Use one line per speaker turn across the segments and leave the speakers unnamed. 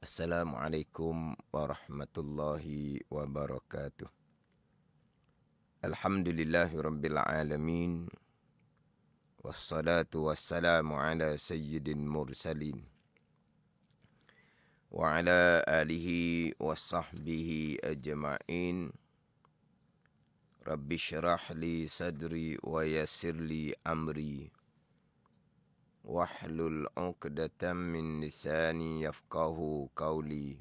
Assalamualaikum warahmatullahi wabarakatuh. Alhamdulillahi rabbil alamin. Wassalatu wassalamu ala sayyidil mursalin. Wa ala alihi wa sahbihi ajma'in. Rabbi syrah li sadri wa yassir li amri. Wahlul 'uqdatam min lisani yafqahu qawli.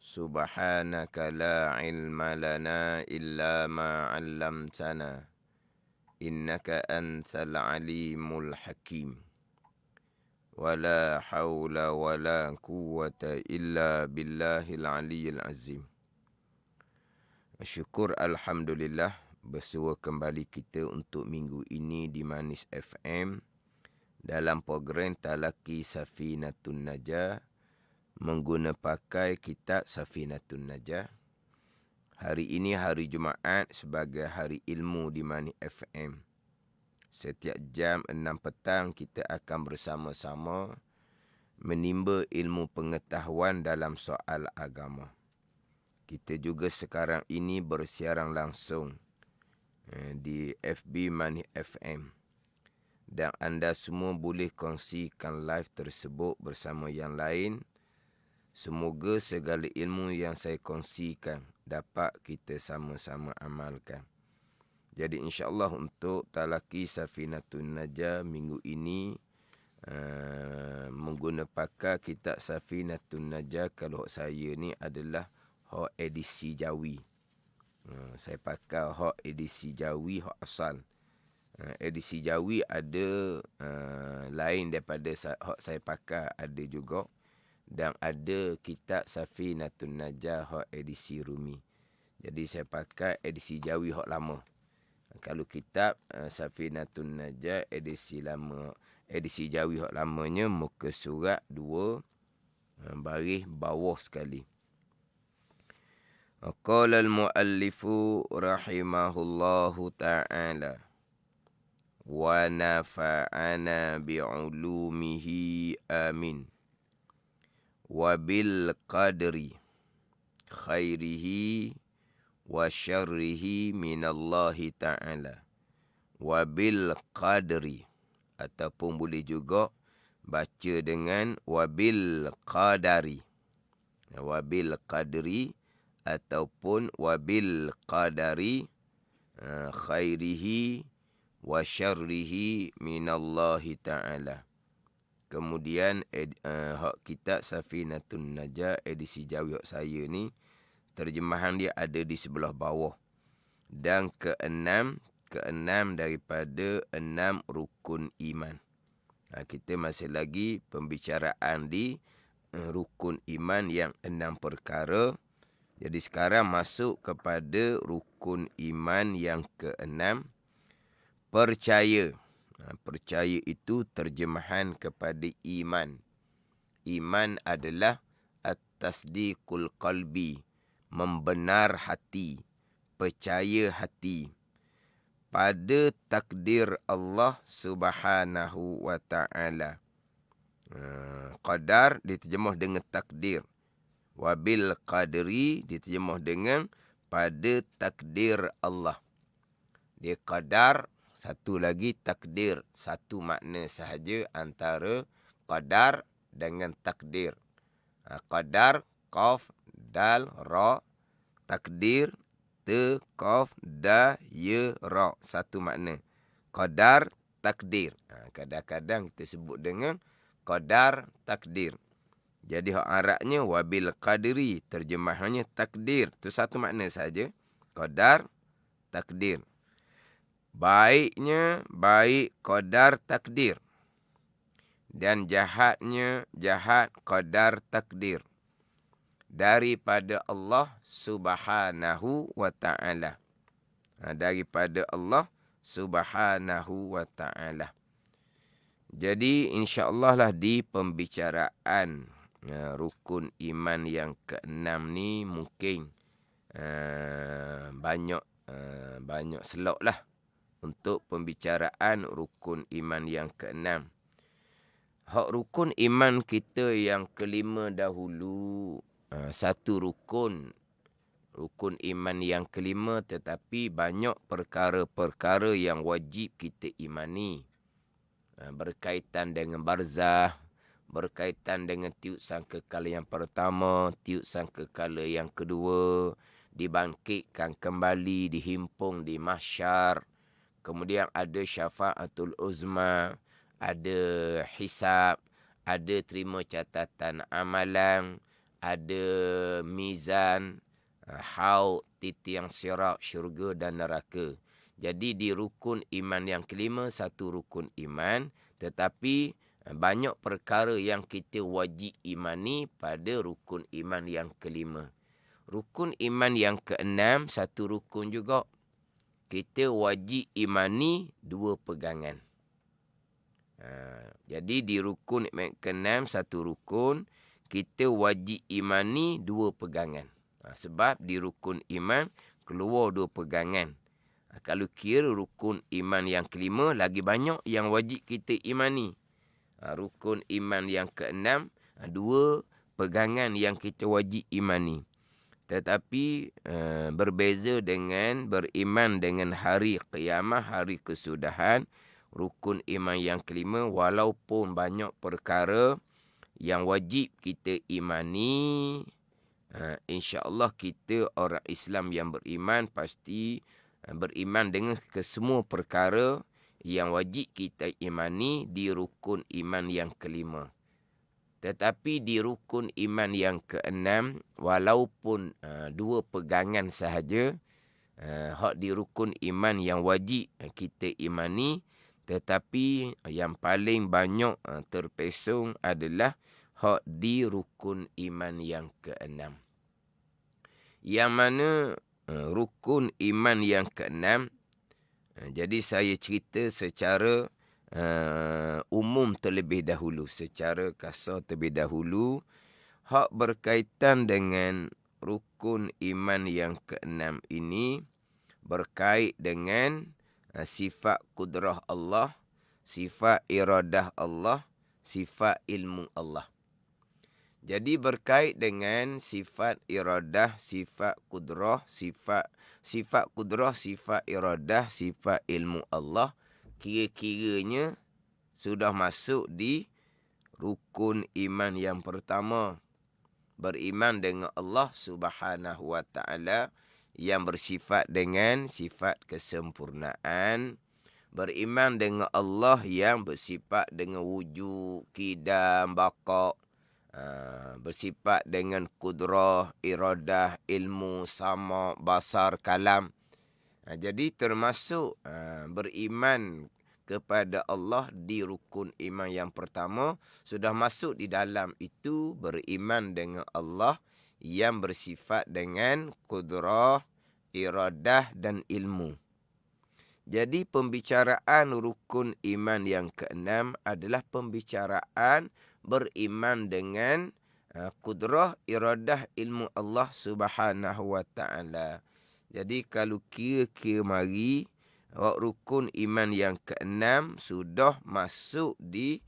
Subhanaka la ilma lana illa ma 'allamtana. Innaka antal alimul hakim. Wala hawla wala quwwata illa billahil aliyyil azim. Syukur alhamdulillah bersua kembali kita untuk minggu ini di Manis FM dalam program Talaki Safinatun Najah mengguna pakai kitab Safinatun Najah. Hari ini hari Jumaat sebagai hari ilmu di Manis FM. Setiap jam 6 petang kita akan bersama-sama menimba ilmu pengetahuan dalam soal agama. Kita juga sekarang ini bersiaran langsung di FB Manis FM. Dan anda semua boleh kongsikan live tersebut bersama yang lain. Semoga segala ilmu yang saya kongsikan dapat kita sama-sama amalkan. Jadi insya-Allah untuk Talaki Safinatun Najah minggu ini mengguna pakai kitab Safinatun Najah. Kalau saya ni adalah hak edisi Jawi. Saya pakai hak edisi Jawi, hak asal. Edisi Jawi ada lain daripada hak saya pakai, ada juga. Dan ada kitab Safinatun Najah hak edisi Rumi. Jadi saya pakai edisi Jawi hak lama. Kalau kitab Safinatun Najah edisi lama, edisi Jawi hak lamanya muka surat 2 baris bawah sekali. Qala al-muallifu rahimahullahu ta'ala wa nafa'ana bi'ulumihi amin. Wa bil qadri khairihi wa syarrihi minallahi ta'ala. Wa bil qadri, ataupun boleh juga baca dengan wa bil qadari. Wa bil qadri ataupun wa bil qadari khairihi wa syarrihi minallahi ta'ala. Kemudian hak kitab Safinatun Najah edisi Jawi hak saya ni, terjemahan dia ada di sebelah bawah. Dan keenam daripada 6 rukun iman. Kita masih lagi pembicaraan di rukun iman yang 6 perkara. Jadi sekarang masuk kepada rukun iman yang keenam, percaya. Percaya itu terjemahan kepada iman. Iman adalah at-tasdiqul qalbi, membenar hati, percaya hati pada takdir Allah Subhanahu wa ta'ala. Qadar diterjemah dengan takdir. Wabil qadri diterjemah dengan pada takdir Allah. Dia qadar, satu lagi takdir. Satu makna sahaja antara qadar dengan takdir. Qadar, qaf, dal, ra. Takdir, ta, qaf, da, ya, ra. Satu makna. Qadar, takdir. Kadang-kadang kita sebut dengan qadar, takdir. Jadi hak Arabnya wabil qadri, terjemahannya takdir. Itu satu makna saja. Qadar, takdir. Baiknya baik qadar takdir. Dan jahatnya jahat qadar takdir. Daripada Allah Subhanahu wa ta'ala. Daripada Allah Subhanahu wa ta'ala. Jadi insya-Allah lah di pembicaraan rukun iman yang keenam ni mungkin banyak slot lah untuk pembicaraan rukun iman yang keenam. Hak rukun iman kita yang kelima dahulu. Satu rukun iman yang kelima, tetapi banyak perkara-perkara yang wajib kita imani. Berkaitan dengan barzah, berkaitan dengan tiup sangkakala yang pertama, tiup sangkakala yang kedua, dibangkitkan kembali, dihimpung di mahsyar. Kemudian ada syafaatul uzma, ada hisab, ada terima catatan amalan, ada mizan, haud, titiang sirat, syurga dan neraka. Jadi di rukun iman yang kelima, satu rukun iman, tetapi banyak perkara yang kita wajib imani pada rukun iman yang kelima. Rukun iman yang keenam, satu rukun juga. Kita wajib imani dua pegangan. Jadi di rukun iman keenam, satu rukun, kita wajib imani dua pegangan. Sebab di rukun iman keluar dua pegangan. Kalau kira rukun iman yang kelima, lagi banyak yang wajib kita imani. Rukun iman yang keenam, dua pegangan yang kita wajib imani. Tetapi berbeza dengan beriman dengan hari qiyamah, hari kesudahan, rukun iman yang kelima, walaupun banyak perkara yang wajib kita imani, insya-Allah kita orang Islam yang beriman pasti beriman dengan kesemua perkara yang wajib kita imani di rukun iman yang kelima. Tetapi di rukun iman yang keenam, walaupun dua pegangan sahaja, hak di rukun iman yang wajib kita imani, tetapi yang paling banyak terpesong adalah hak di rukun iman yang keenam. Yang mana rukun iman yang keenam, jadi saya cerita secara umum terlebih dahulu, secara kasar terlebih dahulu. Hak berkaitan dengan rukun iman yang keenam ini berkait dengan sifat kudrah Allah, sifat iradah Allah, sifat ilmu Allah. Jadi berkait dengan sifat iradah, sifat kudrah, sifat kudrah, sifat iradah, sifat ilmu Allah, kira-kiranya sudah masuk di rukun iman yang pertama. Beriman dengan Allah Subhanahu wa ta'ala yang bersifat dengan sifat kesempurnaan. Beriman dengan Allah yang bersifat dengan wujud, qidam, baqa'. Bersifat dengan kudrah, iradah, ilmu, sama, basar, kalam. Jadi termasuk beriman kepada Allah di rukun iman yang pertama, sudah masuk di dalam itu beriman dengan Allah yang bersifat dengan kudrah, iradah dan ilmu. Jadi pembicaraan rukun iman yang keenam adalah pembicaraan beriman dengan kudrah, iradah, ilmu Allah Subhanahu wa ta'ala. Jadi kalau kira-kira mari rukun iman yang keenam sudah masuk di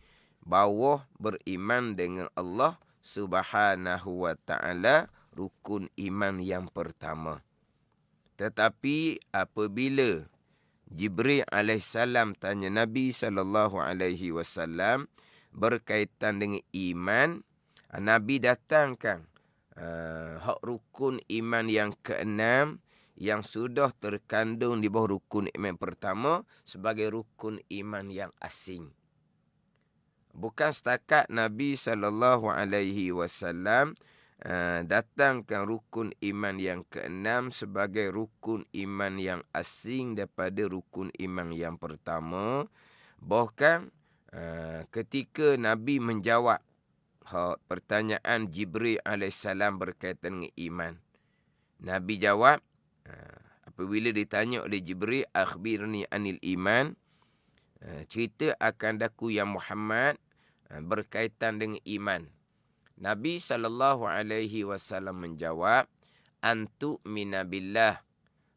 bawah beriman dengan Allah Subhanahu wa ta'ala, rukun iman yang pertama. Tetapi apabila Jibril alaihissalam tanya Nabi SAW berkaitan dengan iman, Nabi datangkan hak rukun iman yang keenam yang sudah terkandung di bawah rukun iman pertama sebagai rukun iman yang asing. Bukan setakat Nabi SAW datangkan rukun iman yang keenam sebagai rukun iman yang asing daripada rukun iman yang pertama. Bahkan ketika Nabi menjawab pertanyaan Jibril alaihissalam berkaitan dengan iman, Nabi jawab, apabila ditanya oleh Jibril, akhbirni anil iman, cerita akan daku yang Muhammad berkaitan dengan iman. Nabi SAW menjawab, antu minabillah,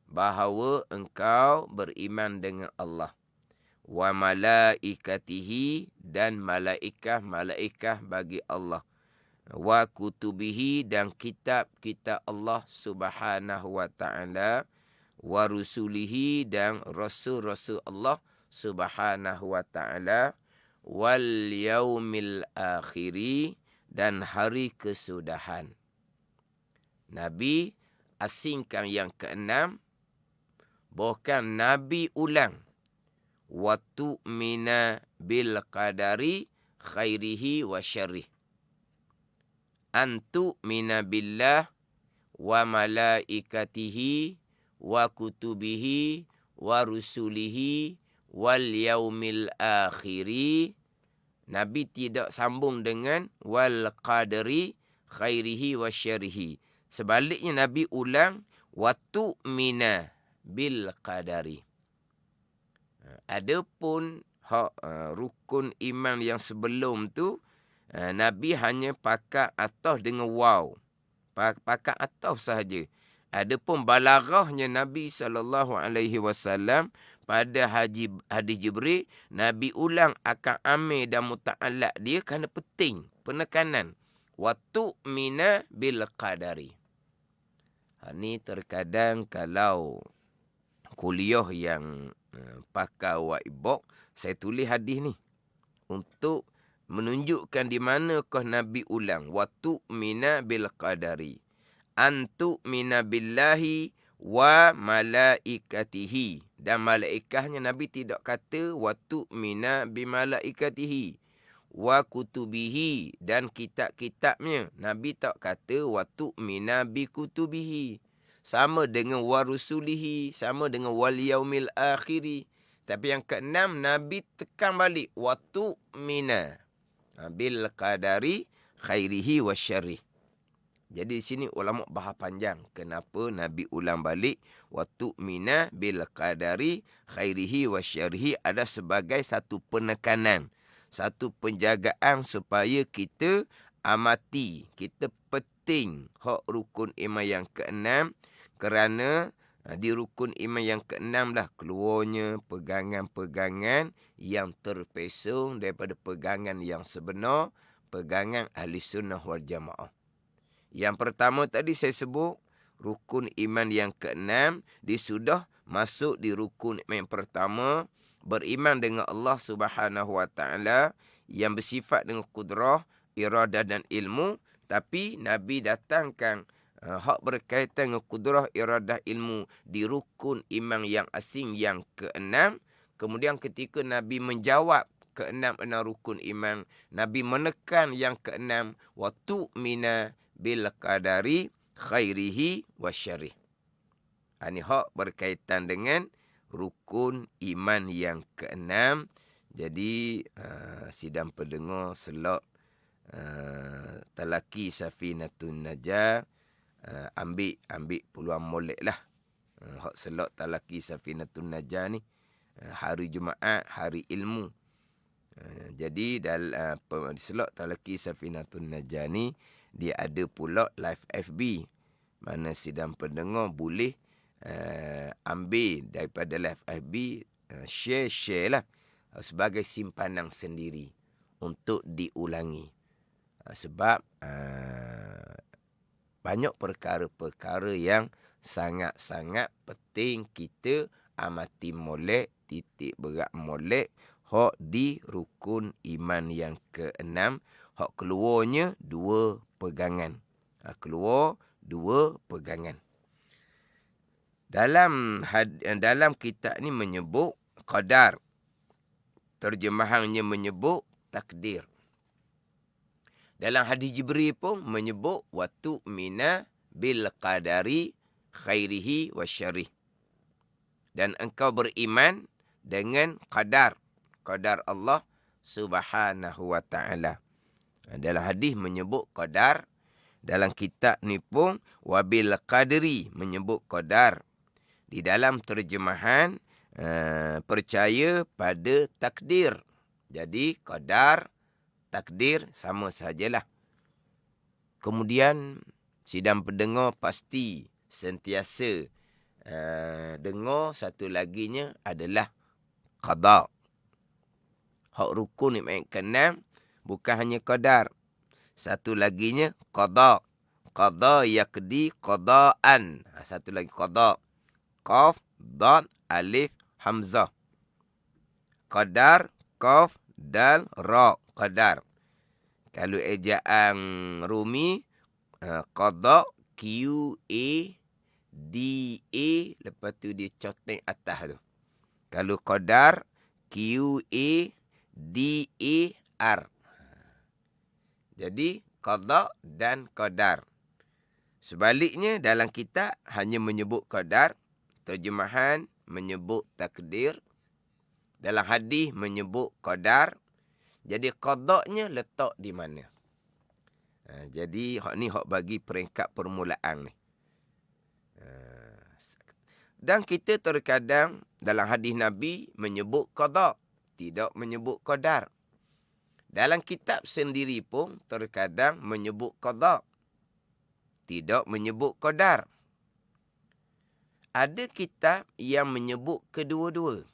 bahawa engkau beriman dengan Allah. wa malaikatihi, dan malaikah bagi Allah, wa kutubihi, dan kitab-kitab Allah Subhanahu wa taala, wa rusulihi, dan rasul-rasul Allah Subhanahu wa taala, wal yaumil akhiri, dan hari kesudahan. Nabi asingkan yang keenam, bukan Nabi ulang, wa tu'mina bil qadari khairihi wa syarrih. Antu mina billah wa malaikatihi wa kutubihi wa rusulihi wal yaumil akhiri. Nabi tidak sambung dengan wal qadari khairihi wa syarrihi. Sebaliknya Nabi ulang wa tu'mina bil qadari. Adapun rukun iman yang sebelum tu, Nabi hanya pakai ataf dengan waw. Pakai ataf sahaja. Adapun balaghahnya Nabi SAW pada hadis Jibril, Nabi ulang akad amil dan muta'allaq dia kerana penting, penekanan. Wa tu'mina bil qadari. Ni terkadang kalau kuliah yang pakai whiteboard, saya tulis hadis ni untuk menunjukkan di manakah Nabi ulang wa tu'mina bil qadari, antu mina billahi wa malaikatihi, dan malaikahnya Nabi tidak kata wa tu'mina bi malaikatihi, wa kutubihi, dan kitab-kitabnya Nabi tak kata wa tu'mina bi kutubihi. Sama dengan wa rusulihi, sama dengan wal yaumil akhiri. Tapi yang keenam, Nabi tekan balik wa tu'mina bil qadari khairihi wa syarrih. Jadi di sini ulama bahas panjang kenapa Nabi ulang balik wa tu'mina bil qadari khairihi wa syarrihi, ada sebagai satu penekanan, satu penjagaan supaya kita amati, kita penting hak rukun iman yang keenam, kerana di rukun iman yang keenam lah keluarnya pegangan-pegangan yang terpesong daripada pegangan yang sebenar, pegangan ahli sunnah wal jamaah. Yang pertama tadi saya sebut, rukun iman yang keenam, dia sudah masuk di rukun iman yang pertama, beriman dengan Allah Subhanahu wa taala yang bersifat dengan kudrah, iradah dan ilmu. Tapi Nabi datangkan hak berkaitan dengan kudrah, iradah, ilmu di rukun iman yang asing yang keenam. Kemudian ketika Nabi menjawab keenam-enam rukun iman, Nabi menekan yang keenam, wa tu'mina bil qadari khairihi wa syarrih. Ini hak berkaitan dengan rukun iman yang keenam. Jadi sidang pendengar selok talaki Safinatun Najah, ambil peluang molek lah. Hak selok talaki Safinatun Najah ni hari Jumaat, hari ilmu. Jadi dalam selok talaki Safinatun Najah ni, dia ada pula live FB, mana sidang pendengar boleh ambil daripada live FB, share lah sebagai simpanan sendiri untuk diulangi. Sebab banyak perkara-perkara yang sangat-sangat penting kita amati molek, titik berat molek hak di rukun iman yang keenam. Hak keluarnya dua pegangan. Keluar dua pegangan. Dalam kitab ni menyebut qadar. Terjemahannya menyebut takdir. Dalam hadis Jibril pun menyebut wa tu'mina bil qadari khairihi wa syarrih. Dan engkau beriman dengan qadar Allah Subhanahu wa taala. Dalam hadis menyebut qadar. Dalam kitab ni pun wabil qadri menyebut qadar. Di dalam terjemahan percaya pada takdir. Jadi qadar, takdir sama sajalah. Kemudian sidang pendengar pasti sentiasa dengar satu laginya adalah qada. hak rukun yang keenam bukan hanya qadar. Satu laginya qada. Qada yaqdi qadaan. Satu lagi qada. Qaf, dad, alif, hamzah. Qadar, qaf, dal, ra. Qadar. Kalau ejaan Rumi, qada, Q-A, D-A, lepas tu dia cotek atas tu. Kalau qadar, Q-A, D-A-R. Jadi, qada dan qadar. Sebaliknya, dalam kitab hanya menyebut qadar. Terjemahan menyebut takdir. Dalam hadis menyebut qadar. Jadi, qadanya letak di mana? Jadi, hak ni hak bagi peringkat permulaan ni. Dan kita terkadang dalam hadis Nabi menyebut qada. Tidak menyebut qadar. Dalam kitab sendiri pun terkadang menyebut qada. Tidak menyebut qadar. Ada kitab yang menyebut kedua-dua.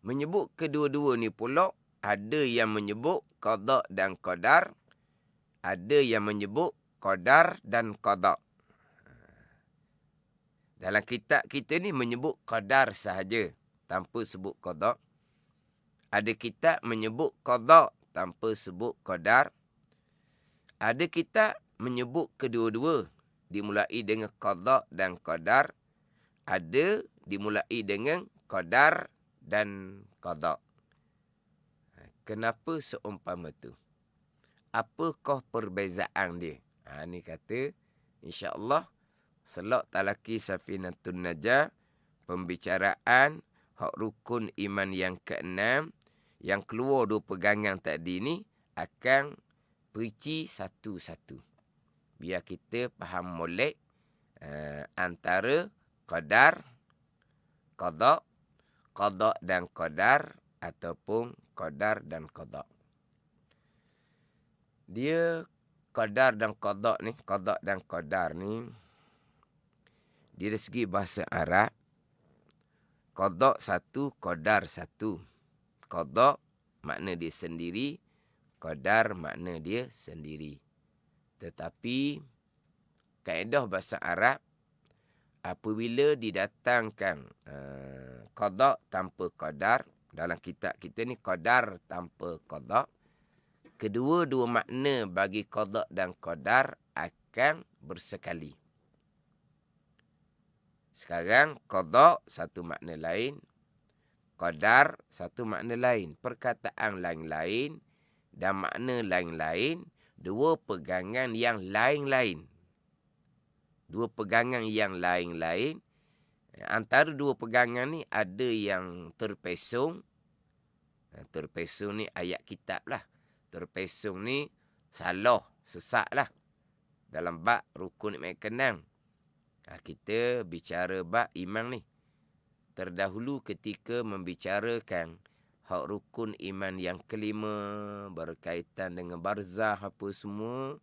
Menyebut kedua-dua ni pula ada yang menyebut qada dan qadar. Ada yang menyebut qadar dan qada. Dalam kitab kita ni menyebut qadar sahaja tanpa sebut qada. Ada kitab menyebut qada tanpa sebut qadar. Ada kitab menyebut kedua-dua. Dimulai dengan qada dan qadar. Ada dimulai dengan qadar dan qada. Kenapa seumpama tu? Apakah perbezaan dia? Ni kata, insya-Allah selok talaki Safinatun Najah, pembicaraan hak rukun iman yang keenam, yang keluar dua pegangan tadi ni akan perinci satu-satu. Biar kita faham molek antara qadar, qada, qada dan qadar ataupun qadar dan qada. Dia qadar dan qada ni, qada dan qadar ni dari segi bahasa Arab, qada satu, qadar satu. Qada makna dia sendiri, qadar makna dia sendiri. Tetapi kaedah bahasa Arab, apabila didatangkan qada tanpa qadar, dalam kitab kita ni qadar tanpa qada, kedua-dua makna bagi qada dan qadar akan bersekali. Sekarang qada satu makna lain, qadar satu makna lain. Perkataan lain-lain dan makna lain-lain, dua pegangan yang lain-lain. Dua pegangan yang lain-lain. Antara dua pegangan ni ada yang terpesong. Terpesong ni ayat kitab lah. Terpesong ni salah, sesak lah. Dalam bab rukun iman keenam. Kita bicara bab iman ni. Terdahulu ketika membicarakan hak rukun iman yang kelima, berkaitan dengan barzah apa semua.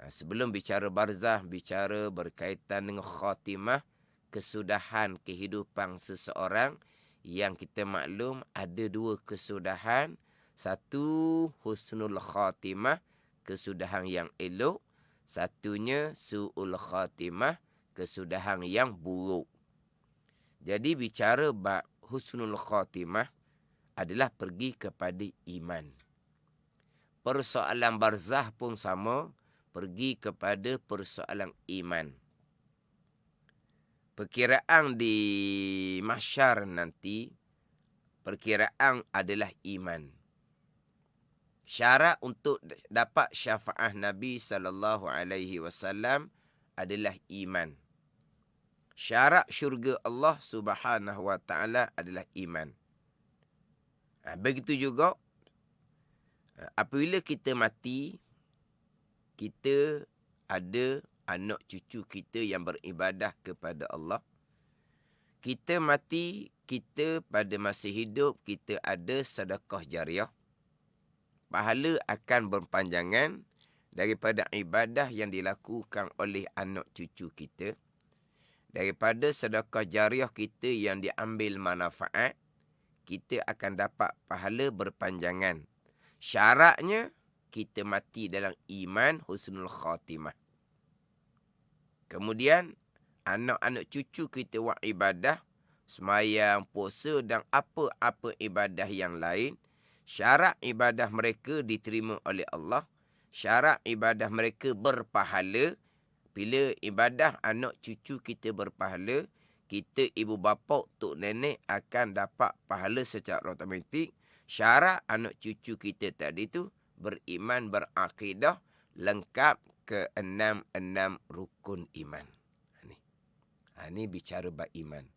Sebelum bicara barzah, bicara berkaitan dengan khatimah, kesudahan kehidupan seseorang. Yang kita maklum ada dua kesudahan. Satu, husnul khatimah, kesudahan yang elok. Satunya, su'ul khatimah, kesudahan yang buruk. Jadi bicara bab husnul khatimah adalah pergi kepada iman. Persoalan barzah pun sama, pergi kepada persoalan iman. Perkiraan di mahsyar nanti, perkiraan adalah iman. Syarat untuk dapat syafaat Nabi SAW adalah iman. Syarat syurga Allah Subhanahu Wa Taala adalah iman. Begitu juga apabila kita mati, kita ada anak cucu kita yang beribadah kepada Allah. Kita mati, kita pada masa hidup kita ada sedekah jariah. Pahala akan berpanjangan daripada ibadah yang dilakukan oleh anak cucu kita. Daripada sedekah jariah kita yang diambil manfaat, kita akan dapat pahala berpanjangan. Syaratnya, kita mati dalam iman husnul khatimah. Kemudian, anak-anak cucu kita buat ibadah, semayang, puasa dan apa-apa ibadah yang lain. Syarat ibadah mereka diterima oleh Allah. Syarat ibadah mereka berpahala. Bila ibadah anak cucu kita berpahala, kita ibu bapa, tok nenek akan dapat pahala secara automatik. Syarat anak cucu kita tadi tu beriman, berakidah, lengkap ke enam rukun iman. Ini bicara bab iman.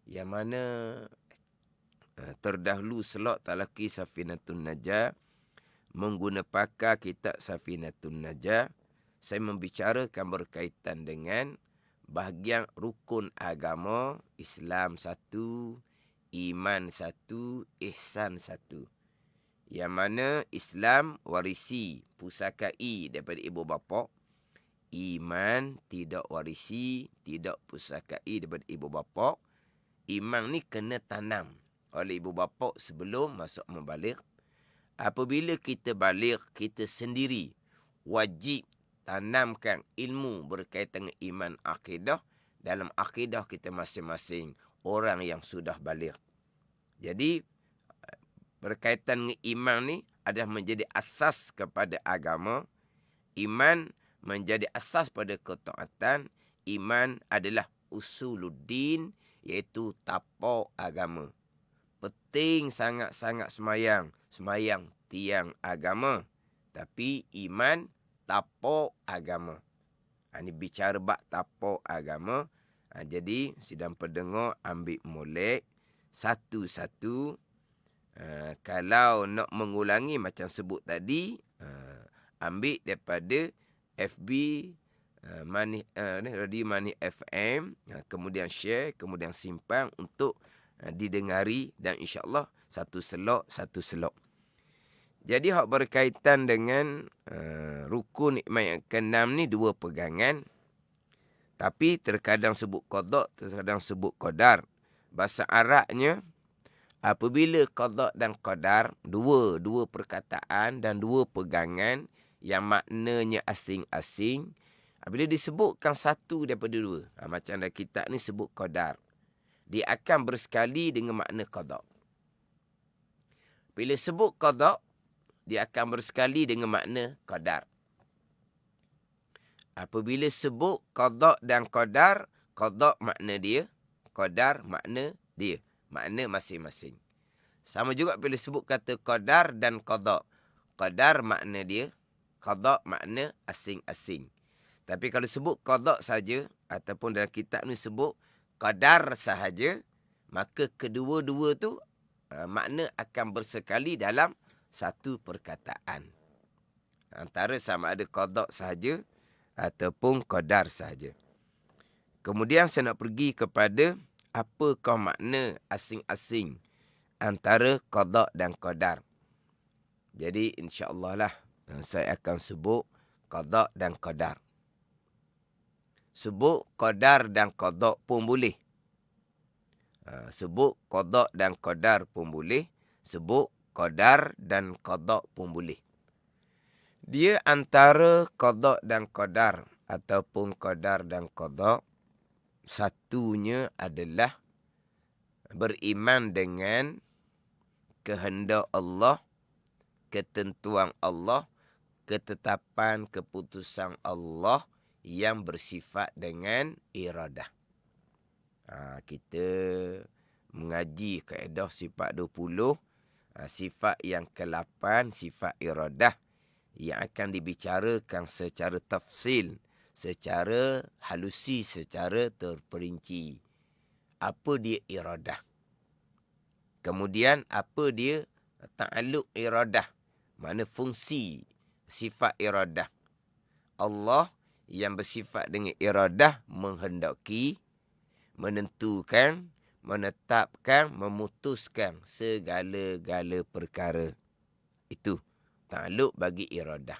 Yang mana terdahulu selok talaki Safinatun Najah, mengguna pakar kitab Safinatun Najah, saya membicarakan berkaitan dengan bahagian rukun agama, Islam satu, iman satu, ihsan satu. Yang mana Islam warisi pusakai daripada ibu bapa, iman tidak warisi, tidak pusakai daripada ibu bapa. Iman ni kena tanam oleh ibu bapa sebelum masuk membalik. Apabila kita balik, kita sendiri wajib tanamkan ilmu berkaitan dengan iman akidah dalam akidah kita masing-masing orang yang sudah balik. Jadi, berkaitan dengan iman ni adalah menjadi asas kepada agama. Iman menjadi asas pada ketaatan. Iman adalah usuluddin, iaitu tapak agama. Penting sangat-sangat semayang. Semayang tiang agama. Tapi iman tapak agama. Ini bicara bab tapak agama. Jadi, sidang pendengar ambil molek satu-satu. Kalau nak mengulangi macam sebut tadi, ambil daripada FB Radio Manis FM, kemudian share, kemudian simpan untuk didengari, dan insya-Allah satu selok. Jadi hak berkaitan dengan rukun iman yang keenam ni dua pegangan. Tapi terkadang sebut qada, terkadang sebut qadar. Bahasa Arabnya, apabila qada dan qadar, dua perkataan dan dua pegangan yang maknanya asing-asing, bila disebutkan satu daripada dua, macam dalam kitab ni sebut qadar, dia akan bersekali dengan makna qada. Bila sebut qada, dia akan bersekali dengan makna qadar. Apabila sebut qada dan qadar, qada makna dia, qadar makna dia. Makna masing-masing. Sama juga bila sebut kata qadar dan qada. Qadar makna dia, qada makna asing-asing. Tapi kalau sebut qada saja, ataupun dalam kitab ni sebut qadar sahaja, maka kedua-dua tu makna akan bersekali dalam satu perkataan. Antara sama ada qada sahaja ataupun qadar sahaja. Kemudian saya nak pergi kepada apakah makna asing-asing antara qada dan qadar. Jadi insya-Allah lah saya akan sebut qada dan qadar. Sebut qadar dan qada pun boleh. Sebut qada dan qadar pun boleh. Sebut qadar dan qada pun boleh. Dia antara qada dan qadar ataupun qadar dan qada, satunya adalah beriman dengan kehendak Allah, ketentuan Allah, ketetapan keputusan Allah yang bersifat dengan iradah. Kita mengaji kaedah sifat 20, sifat yang ke-8, sifat iradah, yang akan dibicarakan secara tafsil, secara halusi, secara terperinci. Apa dia iradah? Kemudian apa dia ta'alluq iradah? Mana fungsi sifat iradah? Allah yang bersifat dengan iradah menghendaki, menentukan, menetapkan, memutuskan segala-gala perkara. Itu ta'alluq bagi iradah.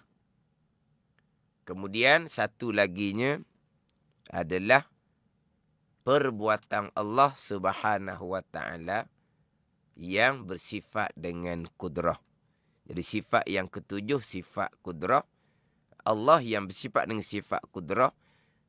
Kemudian satu laginya adalah perbuatan Allah Subhanahu wa taala yang bersifat dengan kudrah. Jadi sifat yang ketujuh, sifat kudrah. Allah yang bersifat dengan sifat kudrah,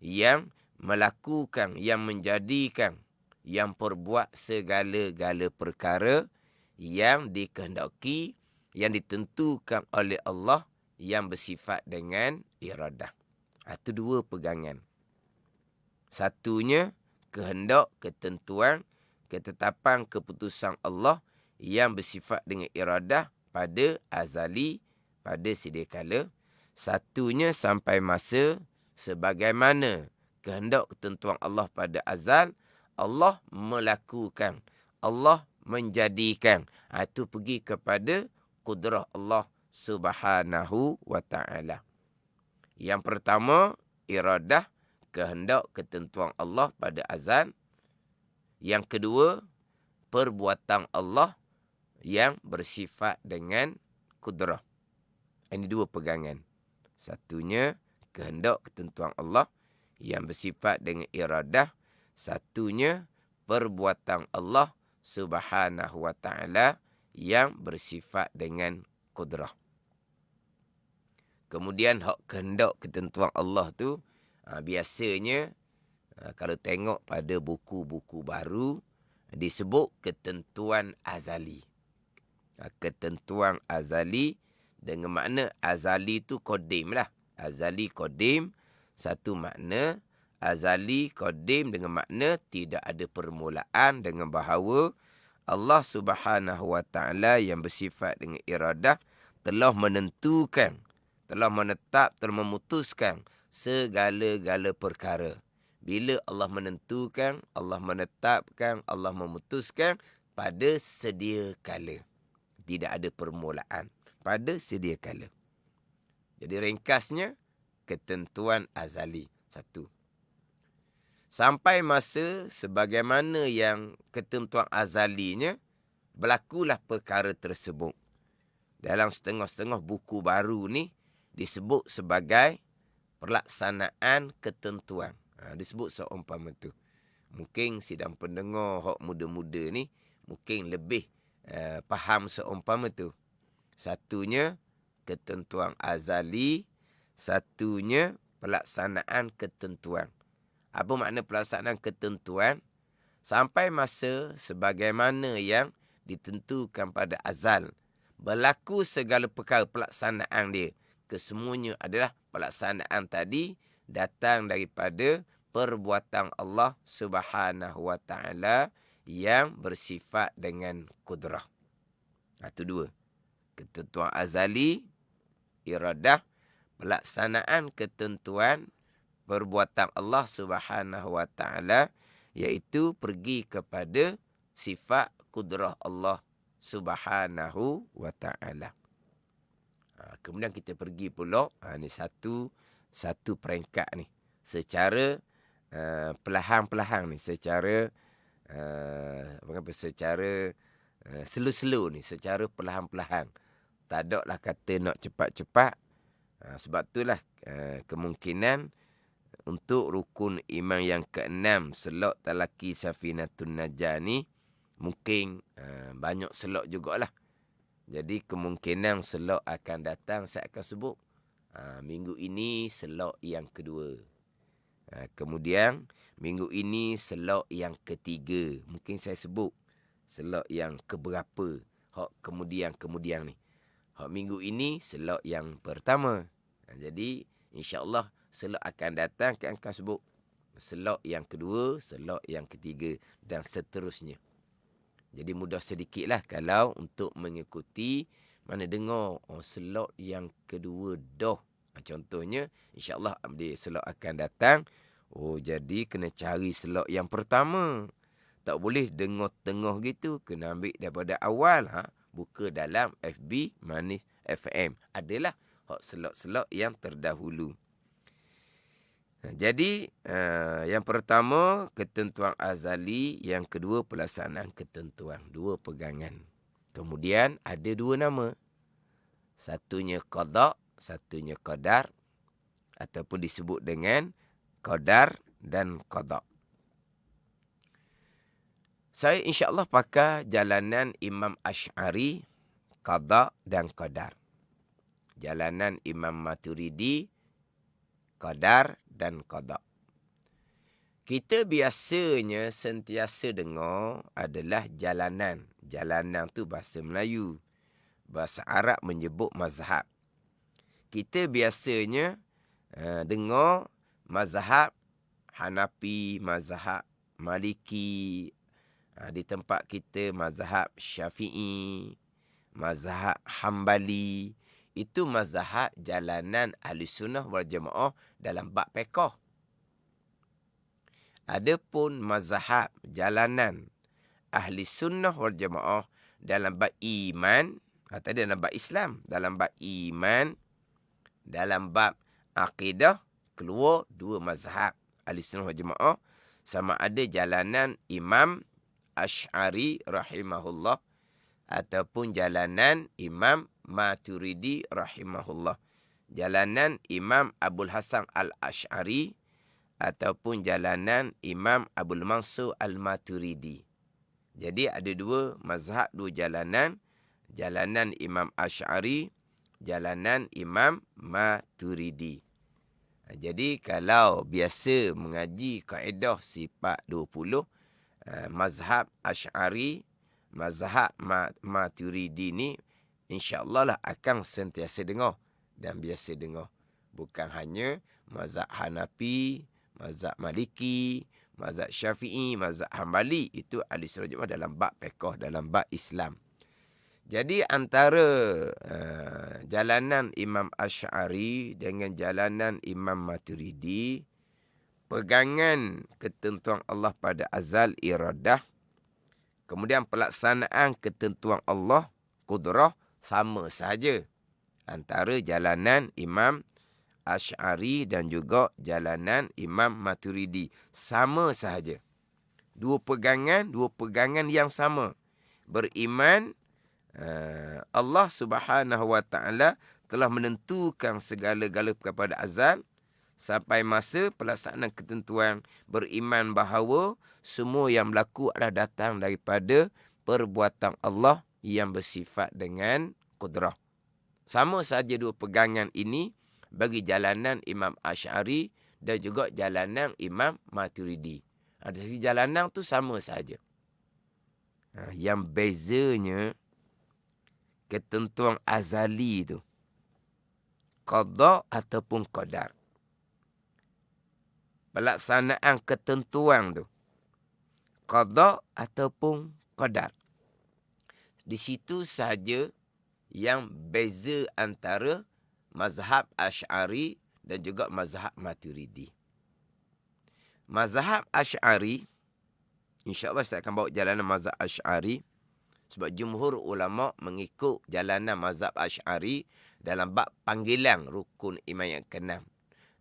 yang melakukan, yang menjadikan, yang perbuat segala-gala perkara yang dikehendaki, yang ditentukan oleh Allah, yang bersifat dengan iradah. Itu dua pegangan. Satunya kehendak, ketentuan, ketetapan, keputusan Allah yang bersifat dengan iradah pada azali, pada sedia kala. Satunya sampai masa sebagaimana kehendak ketentuan Allah pada azal, Allah melakukan, Allah menjadikan. Itu pergi kepada kudrah Allah Subhanahu wa ta'ala. Yang pertama, iradah, kehendak ketentuan Allah pada azal. Yang kedua, perbuatan Allah yang bersifat dengan kudrah. Ini dua pegangan. Satunya, kehendak ketentuan Allah yang bersifat dengan iradah. Satunya, perbuatan Allah Subhanahu wa ta'ala yang bersifat dengan kudrah. Kemudian hak kehendak ketentuan Allah tu biasanya kalau tengok pada buku-buku baru disebut ketentuan azali. Ketentuan azali dengan makna azali tu qadim lah. Azali qadim satu makna, azali qadim dengan makna tidak ada permulaan, dengan bahawa Allah Subhanahu wa ta'ala yang bersifat dengan iradah telah menentukan, telah menetap, telah memutuskan segala-gala perkara. Bila Allah menentukan, Allah menetapkan, Allah memutuskan pada sedia kala. Tidak ada permulaan. Pada sedia kala. Jadi ringkasnya, ketentuan azali. Satu. Sampai masa sebagaimana yang ketentuan azalinya, berlakulah perkara tersebut. Dalam setengah-setengah buku baru ni, disebut sebagai pelaksanaan ketentuan. Disebut seumpama tu. Mungkin sidang pendengar hak muda-muda ni mungkin lebih faham seumpama tu. Satunya ketentuan azali, satunya pelaksanaan ketentuan. Apa makna pelaksanaan ketentuan? Sampai masa sebagaimana yang ditentukan pada azal, berlaku segala perkara pelaksanaan dia. Kesemuanya adalah pelaksanaan tadi datang daripada perbuatan Allah Subhanahu wa ta'ala yang bersifat dengan kudrah. Itu dua. Ketentuan azali, iradah, pelaksanaan ketentuan perbuatan Allah Subhanahu wa ta'ala, iaitu pergi kepada sifat kudrah Allah Subhanahu wa ta'ala. Kemudian kita pergi pula, ni satu peringkat ni. Secara perlahan-perlahan ni, secara secara slow-slow ni, secara perlahan-perlahan. Tak ada lah kata nak cepat-cepat. Sebab itulah kemungkinan untuk rukun iman yang ke-6, selok talaki Safinatun Najah ni, mungkin banyak selok jugalah. Jadi kemungkinan selok akan datang saya akan sebut. Minggu ini selok yang kedua. Kemudian minggu ini selok yang ketiga. Mungkin saya sebut selok yang keberapa. Hak kemudian ni. Hak minggu ini selok yang pertama. Jadi insya-Allah selok akan datang akan sebut selok yang kedua, selok yang ketiga dan seterusnya. Jadi mudah sedikitlah kalau untuk mengikuti mana dengar selok yang kedua dah. Contohnya insya-Allah dia selok akan datang. Jadi kena cari selok yang pertama. Tak boleh dengar tengah gitu, kena ambil daripada awal. Buka dalam FB Manis FM. Adalah hak selok-selok yang terdahulu. Jadi yang pertama ketentuan azali, yang kedua pelaksanaan ketentuan, dua pegangan. Kemudian ada dua nama. Satunya qada, satunya qadar, ataupun disebut dengan qadar dan qada. Saya insya-Allah pakai jalanan Imam Asy'ari, qada dan qadar. Jalanan Imam Maturidi, qadar dan qada. Kita biasanya sentiasa dengar adalah jalanan. Jalanan tu bahasa Melayu. Bahasa Arab menyebut mazhab. Kita biasanya dengar mazhab Hanafi, mazhab Maliki, di tempat kita mazhab Syafi'i, mazhab Hambali. Itu mazhab jalanan Ahlussunnah wal Jamaah dalam bab fiqh. Adapun mazhab jalanan Ahli Sunnah wal Jamaah dalam bab iman, atau dalam bab Islam, dalam bab iman, dalam bab akidah, keluar dua mazhab Ahli Sunnah wal Jamaah, sama ada jalanan Imam Asy'ari rahimahullah ataupun jalanan Imam Maturidi rahimahullah. Jalanan Imam Abul Hasan Al-Asy'ari ataupun jalanan Imam Abul Mansur Al-Maturidi. Jadi ada dua mazhab, dua jalanan. Jalanan Imam Asy'ari, jalanan Imam Maturidi. Jadi kalau biasa mengaji kaedah sifat 20, mazhab Asy'ari, mazhab Maturidi ni insya-Allah lah akan sentiasa dengar dan biasa dengar. Bukan hanya mazhab Hanafi, mazhab Maliki, mazhab Syafi'i, mazhab Hambali. Itu ahli sunnah jemaah dalam bab fiqh, dalam bab Islam. Jadi antara jalanan Imam Asy'ari dengan jalanan Imam Maturidi, pegangan ketentuan Allah pada azal iradah, kemudian pelaksanaan ketentuan Allah kudrah sama sahaja antara jalanan Imam Asy'ari dan juga jalanan Imam Maturidi. Sama sahaja. Dua pegangan yang sama. Beriman Allah Subhanahu wa taala telah menentukan segala-gala kepada azal sampai masa pelaksanaan ketentuan. Beriman bahawa semua yang berlaku adalah datang daripada perbuatan Allah yang bersifat dengan kudrah. Sama sahaja dua pegangan ini bagi jalanan Imam Asy'ari dan juga jalanan Imam Maturidi. Dari segi jalanan tu sama sahaja. Yang bezanya ketentuan azali tu, qada ataupun qadar. Pelaksanaan ketentuan tu, qada ataupun qadar. Di situ sahaja yang beza antara mazhab Asy'ari dan juga mazhab Maturidi. Mazhab Asy'ari, insya-Allah saya akan bawa jalanan mazhab Asy'ari sebab jumhur ulama mengikut jalanan mazhab Asy'ari dalam bab panggilan rukun iman yang keenam.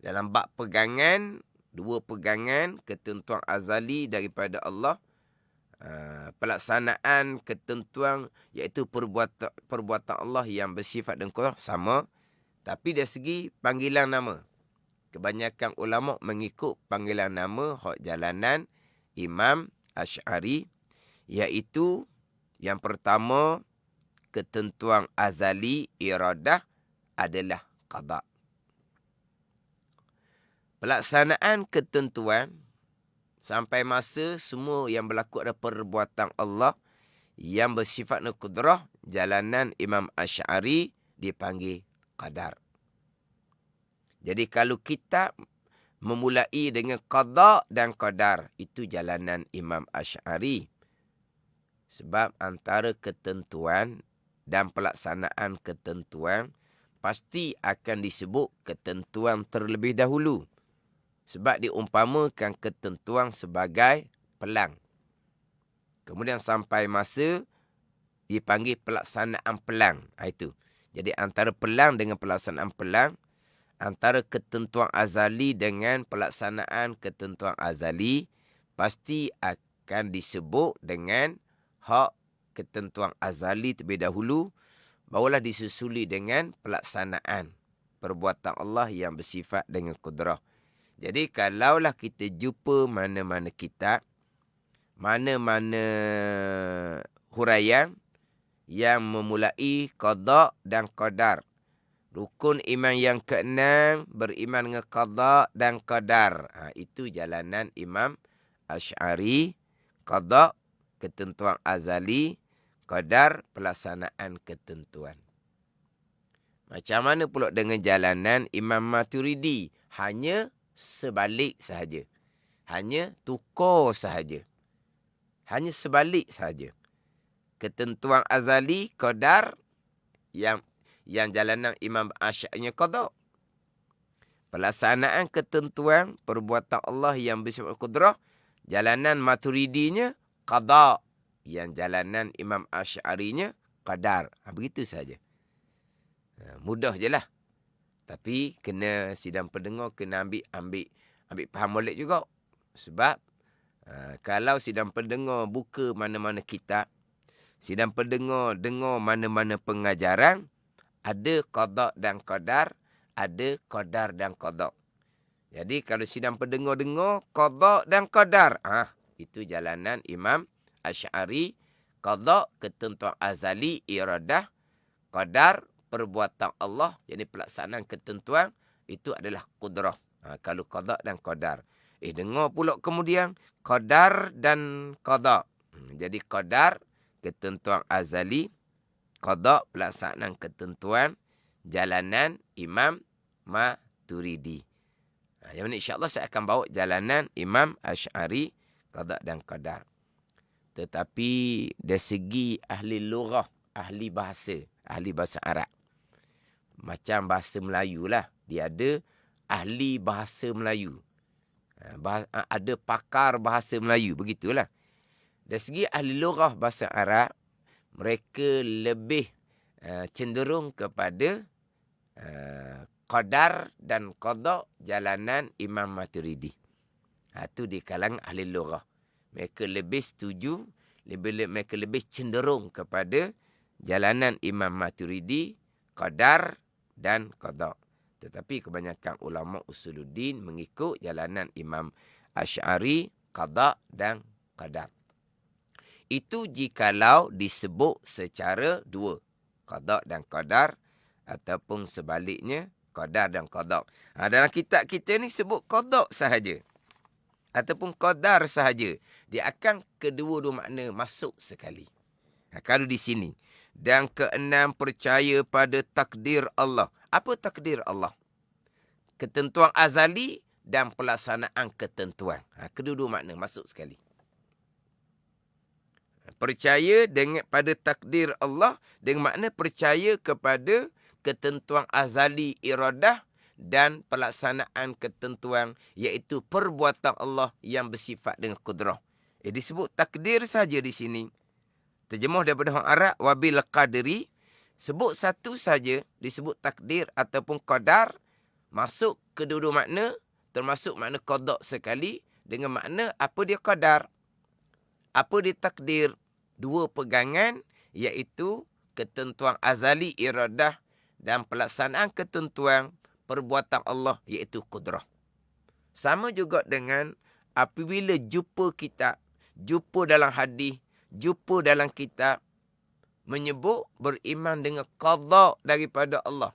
Dalam bab pegangan, dua pegangan ketentuan azali daripada Allah, pelaksanaan ketentuan iaitu perbuatan Allah yang bersifat dan kudrah sama. Tapi dari segi panggilan nama, kebanyakan ulama mengikut panggilan nama hak jalanan Imam Asy'ari, iaitu yang pertama, ketentuan azali iradah adalah qada. Pelaksanaan ketentuan sampai masa semua yang berlaku adalah perbuatan Allah yang bersifat kudrah, jalanan Imam Asy'ari dipanggil qadar. Jadi kalau kita memulai dengan qada dan qadar, itu jalanan Imam Asy'ari. Sebab antara ketentuan dan pelaksanaan ketentuan pasti akan disebut ketentuan terlebih dahulu. Sebab diumpamakan ketentuan sebagai pelang. Kemudian sampai masa dipanggil pelaksanaan pelang. Itu. Jadi antara pelang dengan pelaksanaan pelang, antara ketentuan azali dengan pelaksanaan ketentuan azali, pasti akan disebut dengan hak ketentuan azali terlebih dahulu, barulah disusuli dengan pelaksanaan perbuatan Allah yang bersifat dengan kudrah. Jadi kalaulah kita jumpa mana-mana kitab, mana-mana huraian yang memulai qada dan qadar. Rukun iman yang keenam, beriman dengan qada dan qadar. Itu jalanan Imam Asy'ari. Qada, ketentuan azali. Qadar, pelaksanaan ketentuan. Macam mana pula dengan jalanan Imam Maturidi? Hanya sebalik sahaja. Hanya tukar sahaja. Hanya sebalik sahaja. Ketentuan azali, qadar, yang jalanan Imam Asy'ari qada. Pelaksanaan ketentuan perbuatan Allah yang bersifat qudrah, jalanan Maturidinya qada. Yang jalanan Imam Asy'arinya qadar. Begitu saja. Mudah je lah. Tapi kena sidang pendengar kena ambil faham molek juga. Sebab kalau sidang pendengar buka mana-mana kitab, sidang pendengar dengar mana-mana pengajaran, ada qada dan qadar, ada qadar dan qada. Jadi kalau sidang pendengar dengar qada dan qadar, itu jalanan Imam Asy'ari. Qada, ketentuan azali, iradah. Qadar, perbuatan Allah, jadi pelaksanaan ketentuan, itu adalah qudrah. Kalau qada dan qadar. Dengar pula kemudian qadar dan qada. Jadi qadar, ketentuan azali. Qada, pelaksanaan ketentuan, jalanan Imam Maturidi. Yang ini insyaAllah saya akan bawa jalanan Imam Asy'ari, qada dan qadar. Tetapi dari segi ahli lughah, ahli bahasa Arab. Macam bahasa Melayu lah. Dia ada ahli bahasa Melayu. Ada pakar bahasa Melayu. Begitulah. Dari segi ahli lughah bahasa Arab, mereka lebih cenderung kepada qadar dan qada jalanan Imam Maturidi. Itu di kalangan ahli lughah. Mereka lebih setuju, mereka lebih cenderung kepada jalanan Imam Maturidi, qadar dan qada. Tetapi kebanyakan ulama usuluddin mengikut jalanan Imam Asy'ari, qada dan qadar. Itu jikalau disebut secara dua, qada dan qadar, ataupun sebaliknya qadar dan qada. Dalam kitab kita ni sebut qada sahaja ataupun qadar sahaja. Dia akan kedua-dua makna masuk sekali. Kalau di sini. Dan keenam, percaya pada takdir Allah. Apa takdir Allah? Ketentuan azali dan pelaksanaan ketentuan. Kedua-dua makna masuk sekali. Percaya dengan pada takdir Allah dengan makna percaya kepada ketentuan azali iradah dan pelaksanaan ketentuan, iaitu perbuatan Allah yang bersifat dengan qudrah. Disebut takdir saja di sini. Terjemah daripada orang Arab, wabil qadri. Sebut satu saja disebut takdir ataupun qadar, masuk kedua-dua makna, termasuk makna qada sekali, dengan makna apa dia qadar, apa dia takdir. Dua pegangan, iaitu ketentuan azali iradah dan pelaksanaan ketentuan perbuatan Allah, iaitu qudrah. Sama juga dengan apabila jumpa kitab, jumpa dalam hadis, jumpa dalam kitab, menyebut beriman dengan qada daripada Allah.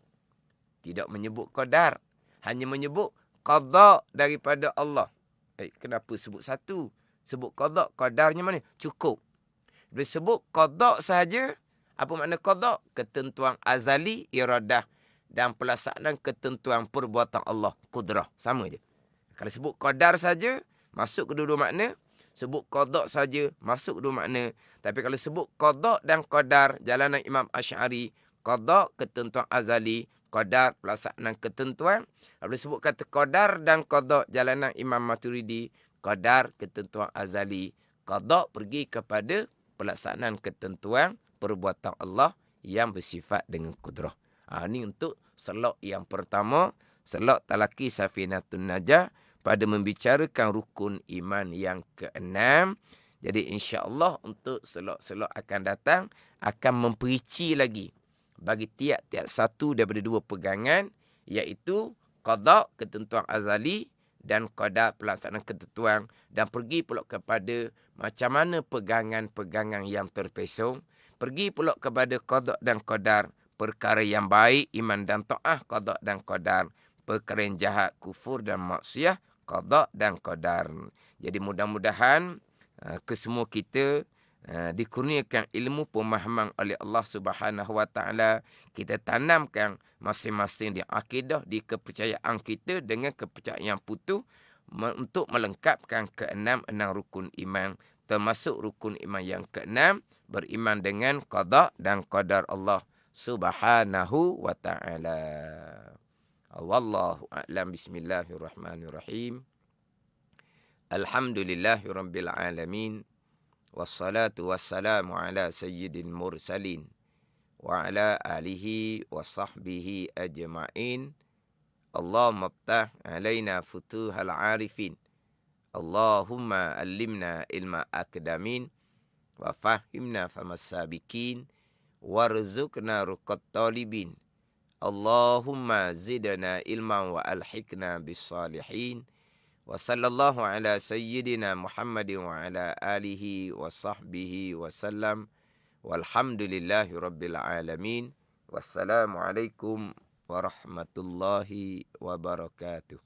Tidak menyebut qadar, hanya menyebut qada daripada Allah. Kenapa sebut satu? Sebut qada, qadarnya mana? Cukup. Bila sebut qada sahaja, apa makna qada? Ketentuan azali, iradah dan pelaksanaan ketentuan perbuatan Allah, qudrah. Sama je. Kalau sebut qadar saja, masuk kedua-dua makna. Sebut qada saja, masuk kedua makna. Tapi kalau sebut qada dan qadar, jalanan Imam Asy'ari, qada ketentuan azali, qadar pelaksanaan ketentuan. Kalau sebut kata qadar dan qada, jalanan Imam Maturidi, qadar ketentuan azali, qada pergi kepada pelaksanaan ketentuan perbuatan Allah yang bersifat dengan qudrah. Ini untuk selok yang pertama, selok talaki Safinatun Najah, pada membicarakan rukun iman yang keenam. Jadi insya-Allah untuk selok-selok akan datang akan memperinci lagi bagi tiap-tiap satu daripada dua pegangan, iaitu qada ketentuan azali dan qadar pelaksanaan ketentuan, dan pergi pula kepada macam mana pegangan-pegangan yang terpesong, pergi pula kepada qada dan qadar, perkara yang baik, iman dan taat, qada dan qadar, perkara yang jahat, kufur dan maksiat, qada dan qadar. Jadi mudah-mudahan kesemua kita dikurniakan ilmu pemahaman oleh Allah Subhanahu Wa Taala. Kita tanamkan masing-masing di akidah, di kepercayaan kita dengan kepercayaan yang putus untuk melengkapkan keenam rukun iman, termasuk rukun iman yang keenam, beriman dengan qada dan qadar Allah Subhanahu Wa Taala. Wallahu a'lam. Bismillahirrahmanirrahim. Alhamdulillahirabbil alamin. Wassalatu wassalamu ala sayyidil mursalin wa ala alihi wa sahbihi ajma'in. Allahumma ftah alaina futuhal arifin. Allahumma allimna ilma akdamin wa fahimna famas sabikin warzuqna ruqat talibin. Allahumma zidna ilman wa alhikna bis salihin. Wa sallallahu ala sayyidina Muhammadin wa ala alihi wa sahbihi wa sallam. Walhamdulillahi rabbil alamin. Wassalamualaikum warahmatullahi wabarakatuh.